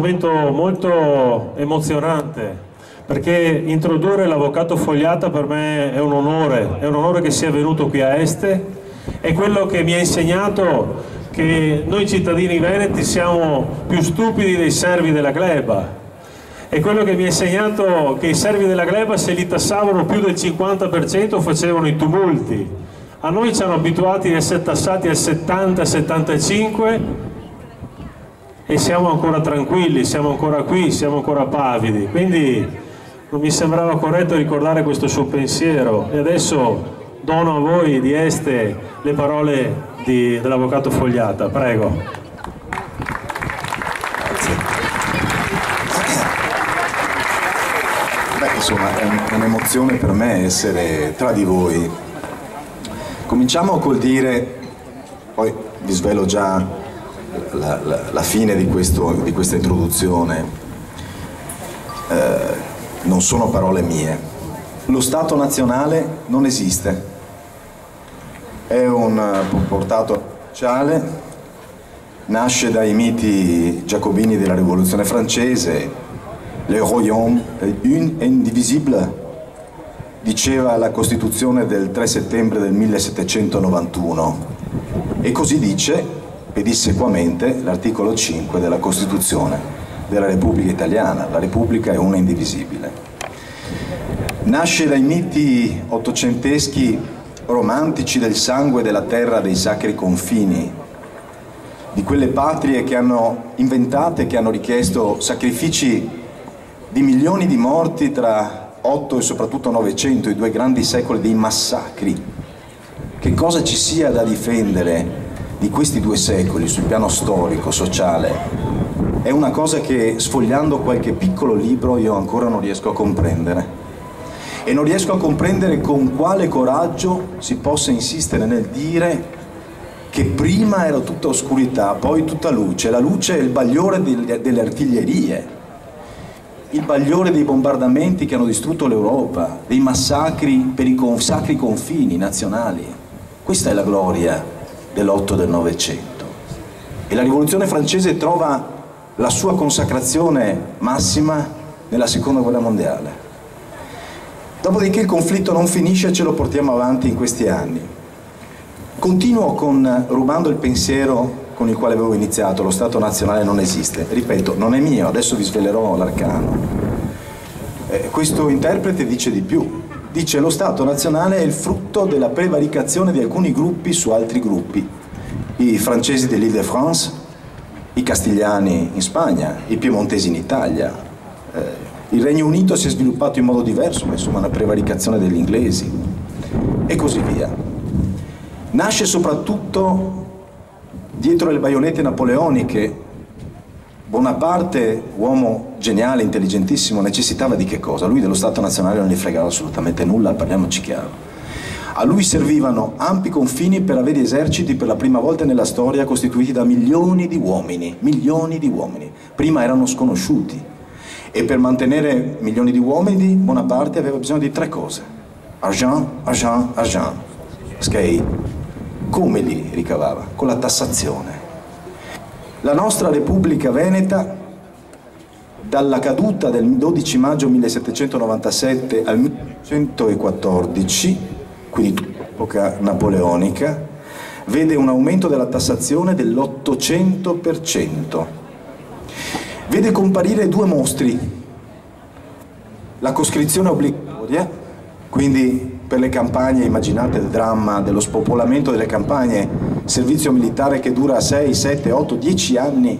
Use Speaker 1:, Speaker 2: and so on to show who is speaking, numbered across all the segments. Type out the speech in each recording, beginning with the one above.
Speaker 1: momento molto emozionante, perché introdurre l'avvocato Fogliata per me è un onore che sia venuto qui a Este, è quello che mi ha insegnato che noi cittadini veneti siamo più stupidi dei servi della gleba, è quello che mi ha insegnato che i servi della gleba, se li tassavano più del 50%, facevano i tumulti. A noi ci hanno abituati a essere tassati al 70-75% e siamo ancora tranquilli, siamo ancora qui, siamo ancora pavidi, quindi non mi sembrava corretto ricordare questo suo pensiero. E adesso dono a voi di Este le parole dell'avvocato Fogliata, prego.
Speaker 2: Insomma, è un'emozione per me essere tra di voi. Cominciamo col dire, poi vi svelo già la fine di questa introduzione. Non sono parole mie. Lo Stato nazionale non esiste. È un portato sociale, nasce dai miti giacobini della Rivoluzione francese. Le royaume indivisible, diceva la Costituzione del 3 settembre del 1791, e così dice pedissequamente l'articolo 5 della Costituzione della Repubblica Italiana: la Repubblica è una indivisibile. Nasce dai miti ottocenteschi romantici del sangue, della terra, dei sacri confini, di quelle patrie che hanno inventate, che hanno richiesto sacrifici di milioni di morti tra 8 e soprattutto 900, i due grandi secoli dei massacri. Che cosa ci sia da difendere di questi due secoli sul piano storico, sociale, è una cosa che, sfogliando qualche piccolo libro, io ancora non riesco a comprendere. E non riesco a comprendere con quale coraggio si possa insistere nel dire che prima era tutta oscurità, poi tutta luce. La luce è il bagliore delle artiglierie, il bagliore dei bombardamenti che hanno distrutto l'Europa, dei massacri per i sacri confini nazionali. Questa è la gloria dell'8 del Novecento. E la Rivoluzione francese trova la sua consacrazione massima nella Seconda Guerra Mondiale. Dopodiché il conflitto non finisce e ce lo portiamo avanti in questi anni. Continuo rubando il pensiero con il quale avevo iniziato: lo Stato nazionale non esiste. Ripeto, non è mio, adesso vi svelerò l'arcano. Questo interprete dice di più. Dice: lo Stato nazionale è il frutto della prevaricazione di alcuni gruppi su altri gruppi. I francesi dell'Île-de-France, i castigliani in Spagna, i piemontesi in Italia. Il Regno Unito si è sviluppato in modo diverso, ma insomma una prevaricazione degli inglesi. E così via. Nasce soprattutto dietro le baionette napoleoniche. Bonaparte, uomo geniale, intelligentissimo, necessitava di che cosa? Lui dello Stato nazionale non gli fregava assolutamente nulla, parliamoci chiaro. A lui servivano ampi confini per avere eserciti per la prima volta nella storia costituiti da milioni di uomini. Milioni di uomini. Prima erano sconosciuti. E per mantenere milioni di uomini Bonaparte aveva bisogno di tre cose: argent, argent, argent. Scei. Come li ricavava? Con la tassazione. La nostra Repubblica Veneta, dalla caduta del 12 maggio 1797 al 1914, quindi epoca napoleonica, vede un aumento della tassazione dell'800%. Vede comparire due mostri: la coscrizione obbligatoria, quindi per le campagne, immaginate il dramma dello spopolamento delle campagne, servizio militare che dura 6, 7, 8, 10 anni.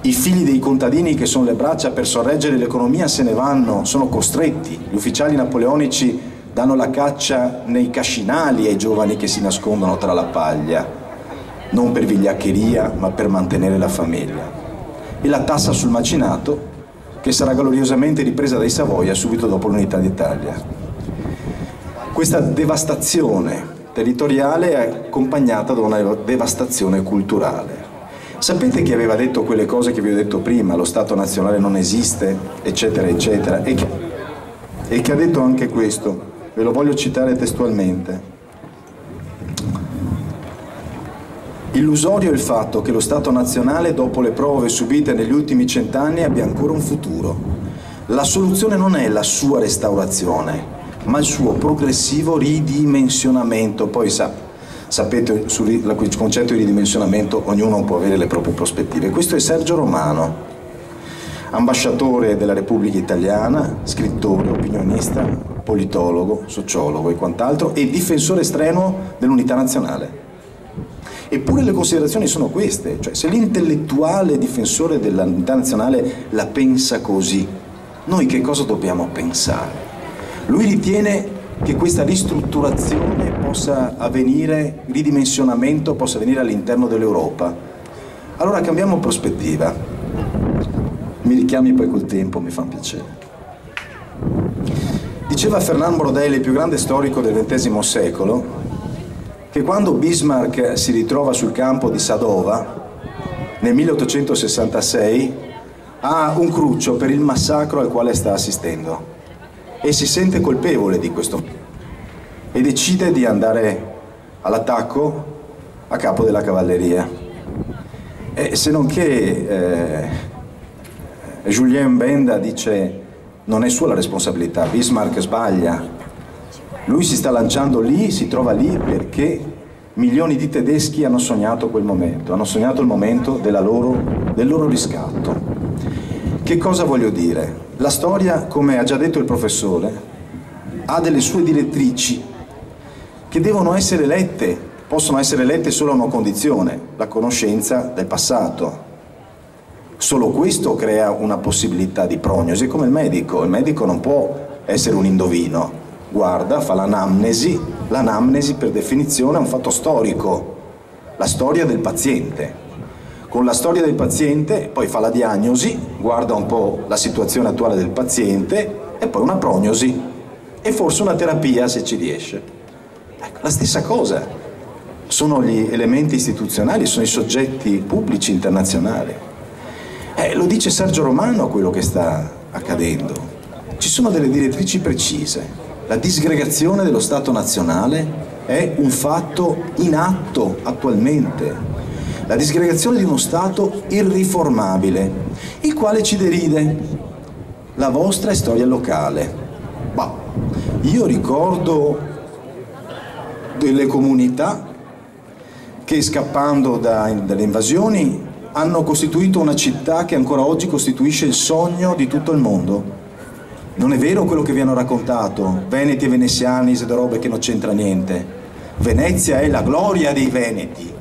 Speaker 2: I figli dei contadini, che sono le braccia per sorreggere l'economia, se ne vanno, sono costretti. Gli ufficiali napoleonici danno la caccia nei cascinali ai giovani che si nascondono tra la paglia, non per vigliaccheria ma per mantenere la famiglia. E la tassa sul macinato, che sarà gloriosamente ripresa dai Savoia subito dopo l'unità d'Italia. Questa devastazione territoriale è accompagnata da una devastazione culturale. Sapete chi aveva detto quelle cose che vi ho detto prima? Lo Stato nazionale non esiste, eccetera, eccetera, e che ha detto anche questo. Ve lo voglio citare testualmente. Illusorio è il fatto che lo Stato nazionale, dopo le prove subite negli ultimi 100 anni, abbia ancora un futuro. La soluzione non è la sua restaurazione, ma il suo progressivo ridimensionamento. Poi sapete, sul concetto di ridimensionamento ognuno può avere le proprie prospettive. Questo è Sergio Romano, ambasciatore della Repubblica Italiana, scrittore, opinionista, politologo, sociologo e quant'altro, e difensore strenuo dell'unità nazionale. Eppure le considerazioni sono queste, cioè se l'intellettuale difensore dell'unità nazionale la pensa così, noi che cosa dobbiamo pensare? Lui ritiene che questa ristrutturazione possa avvenire, ridimensionamento possa avvenire all'interno dell'Europa. Allora cambiamo prospettiva. Mi richiami poi col tempo, mi fa piacere. Diceva Fernand Braudel, il più grande storico del XX secolo, che quando Bismarck si ritrova sul campo di Sadova nel 1866 ha un cruccio per il massacro al quale sta assistendo e si sente colpevole di questo e decide di andare all'attacco a capo della cavalleria. E se non che Julien Benda dice non è sua la responsabilità, Bismarck sbaglia. Lui si sta lanciando lì, si trova lì perché milioni di tedeschi hanno sognato quel momento, hanno sognato il momento del loro riscatto. Che cosa voglio dire? La storia, come ha già detto il professore, ha delle sue direttrici che devono essere lette, possono essere lette solo a una condizione, la conoscenza del passato. Solo questo crea una possibilità di prognosi, come il medico non può essere un indovino. Guarda, fa l'anamnesi per definizione è un fatto storico, la storia del paziente. Con la storia del paziente poi fa la diagnosi, guarda un po' la situazione attuale del paziente e poi una prognosi e forse una terapia se ci riesce. Ecco, la stessa cosa, sono gli elementi istituzionali, sono i soggetti pubblici internazionali. Lo dice Sergio Romano quello che sta accadendo. Ci sono delle direttrici precise. La disgregazione dello Stato nazionale è un fatto in atto attualmente. La disgregazione di uno Stato irriformabile, il quale ci deride. La vostra è storia locale. Bah, io ricordo delle comunità che scappando dalle invasioni hanno costituito una città che ancora oggi costituisce il sogno di tutto il mondo. Non è vero quello che vi hanno raccontato, veneti e veneziani, e robe che non c'entra niente. Venezia è la gloria dei veneti.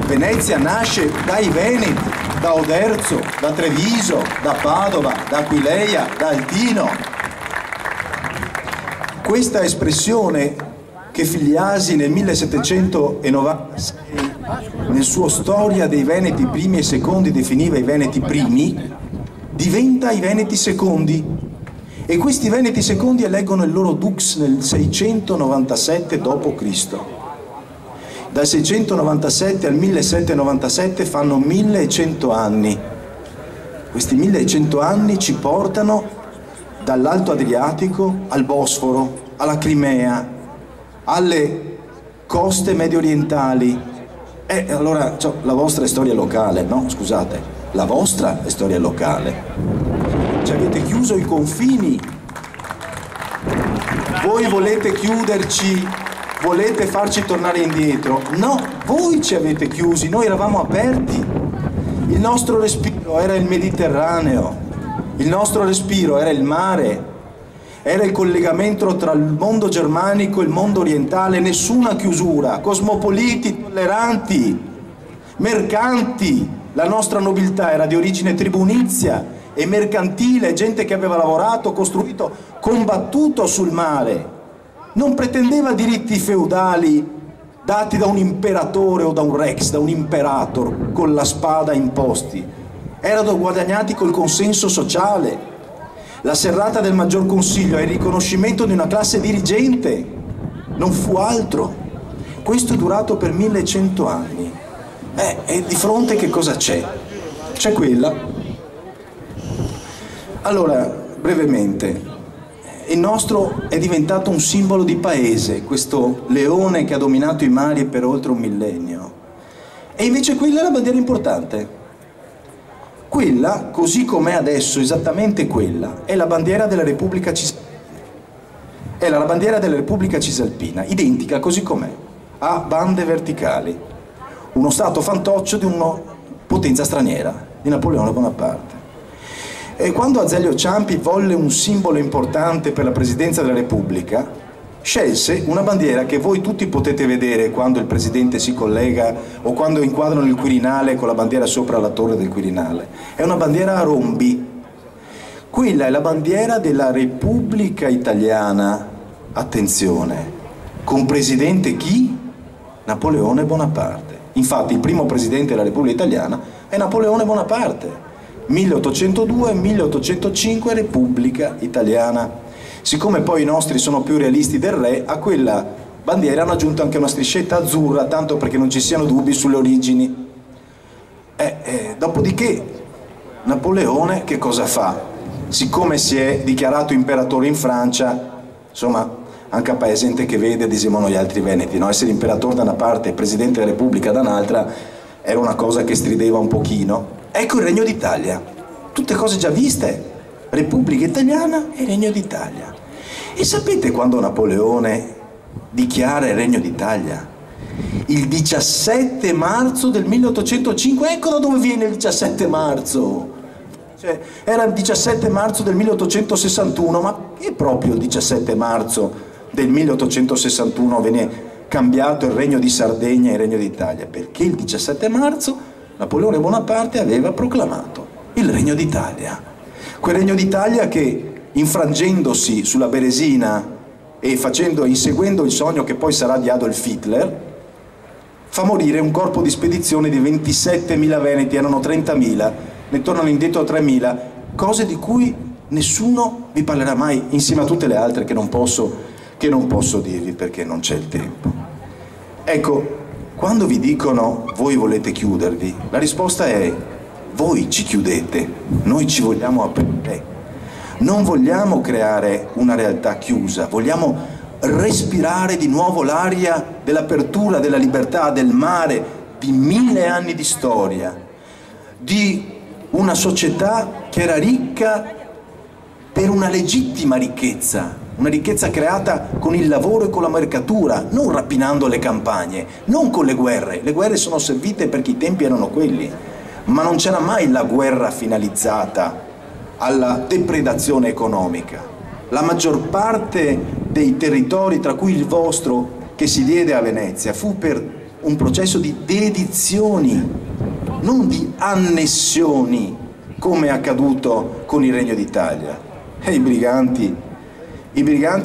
Speaker 2: Venezia nasce dai veneti, da Oderzo, da Treviso, da Padova, da Aquileia, da Altino. Questa espressione che Figliasi nel 1796 nel suo Storia dei Veneti primi e secondi definiva i Veneti primi, diventa i Veneti secondi. E questi Veneti secondi eleggono il loro dux nel 697 d.C. Dal 697 al 1797 fanno 1100 anni. Questi 1100 anni ci portano dall'Alto Adriatico al Bosforo, alla Crimea, alle coste medio orientali. Allora, la vostra è storia locale, no? Scusate, la vostra è storia locale. Ci avete chiuso i confini, voi volete chiuderci, volete farci tornare indietro? No, voi ci avete chiusi, noi eravamo aperti, il nostro respiro era il Mediterraneo, il nostro respiro era il mare, era il collegamento tra il mondo germanico e il mondo orientale, nessuna chiusura, cosmopoliti, tolleranti, mercanti, la nostra nobiltà era di origine tribunizia e mercantile, gente che aveva lavorato, costruito, combattuto sul mare, non pretendeva diritti feudali dati da un imperatore o da un rex, da un imperator con la spada imposti, erano guadagnati col consenso sociale. La serrata del Maggior Consiglio è il riconoscimento di una classe dirigente, non fu altro. Questo è durato per 1100 anni. E di fronte che cosa c'è? C'è quella. Allora, brevemente, il nostro è diventato un simbolo di paese, questo leone che ha dominato i mari per oltre un millennio. E invece quella è la bandiera importante. Quella, così com'è adesso, esattamente quella, è la bandiera della Repubblica Cisalpina. È la bandiera della Repubblica Cisalpina, identica così com'è, a bande verticali. Uno stato fantoccio di una potenza straniera, di Napoleone Bonaparte. E quando Azeglio Ciampi volle un simbolo importante per la Presidenza della Repubblica, scelse una bandiera che voi tutti potete vedere quando il Presidente si collega o quando inquadrano il Quirinale con la bandiera sopra la torre del Quirinale. È una bandiera a rombi. Quella è la bandiera della Repubblica Italiana, attenzione, con presidente chi? Napoleone Bonaparte. Infatti il primo presidente della Repubblica Italiana è Napoleone Bonaparte. 1802-1805 Repubblica Italiana. Siccome poi i nostri sono più realisti del re, a quella bandiera hanno aggiunto anche una striscetta azzurra, tanto perché non ci siano dubbi sulle origini. Dopodiché Napoleone che cosa fa? Siccome si è dichiarato imperatore in Francia, insomma, anche a paesente che vede, dicevano gli altri veneti, no? Essere imperatore da una parte e presidente della Repubblica da un'altra era una cosa che strideva un pochino. Ecco il Regno d'Italia, tutte cose già viste, Repubblica Italiana e Regno d'Italia. E sapete quando Napoleone dichiara il Regno d'Italia? Il 17 marzo del 1805, ecco da dove viene il 17 marzo. Cioè, era il 17 marzo del 1861, ma è proprio il 17 marzo del 1861 venne cambiato il Regno di Sardegna e il Regno d'Italia? Perché il 17 marzo Napoleone Bonaparte aveva proclamato il Regno d'Italia. Quel Regno d'Italia che, infrangendosi sulla Beresina e inseguendo il sogno che poi sarà di Adolf Hitler, fa morire un corpo di spedizione di 27.000 veneti, erano 30.000, ne tornano indietro 3.000, cose di cui nessuno vi parlerà mai, insieme a tutte le altre che non posso dirvi perché non c'è il tempo. Ecco, quando vi dicono voi volete chiudervi, la risposta è voi ci chiudete, noi ci vogliamo aprire. Non vogliamo creare una realtà chiusa, vogliamo respirare di nuovo l'aria dell'apertura, della libertà, del mare, di 1000 anni di storia, di una società che era ricca per una legittima ricchezza, una ricchezza creata con il lavoro e con la mercatura, non rapinando le campagne, non con le guerre. Le guerre sono servite perché i tempi erano quelli, ma non c'era mai la guerra finalizzata alla depredazione economica. La maggior parte dei territori, tra cui il vostro, che si diede a Venezia, fu per un processo di dedizioni, non di annessioni, come è accaduto con il Regno d'Italia. E i briganti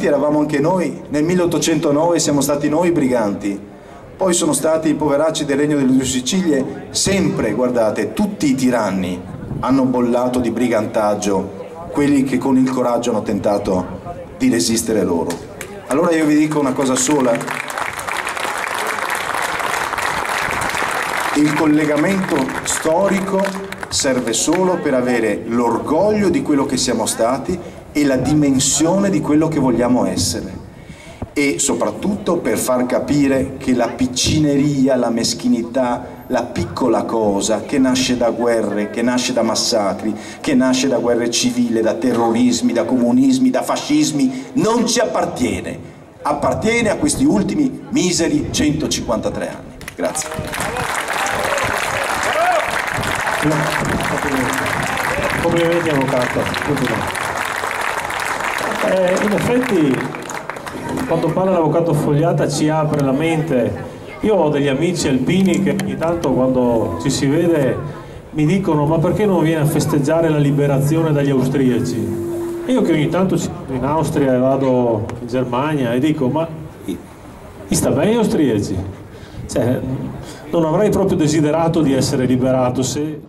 Speaker 2: eravamo anche noi, nel 1809 siamo stati noi i briganti, poi sono stati i poveracci del Regno delle Due Sicilie, sempre, guardate, tutti i tiranni hanno bollato di brigantaggio quelli che con il coraggio hanno tentato di resistere loro. Allora io vi dico una cosa sola, il collegamento storico serve solo per avere l'orgoglio di quello che siamo stati e la dimensione di quello che vogliamo essere, e soprattutto per far capire che la piccineria, la meschinità, la piccola cosa che nasce da guerre, che nasce da massacri, che nasce da guerre civili, da terrorismi, da comunismi, da fascismi, non ci appartiene, appartiene a questi ultimi miseri 153 anni. Grazie.
Speaker 1: Complimenti avvocato. In effetti quando parla l'avvocato Fogliata ci apre la mente. Io ho degli amici alpini che ogni tanto quando ci si vede mi dicono ma perché non viene a festeggiare la liberazione dagli austriaci? E io che ogni tanto vado in Austria e vado in Germania e dico ma sta bene gli austriaci? Cioè, non avrei proprio desiderato di essere liberato se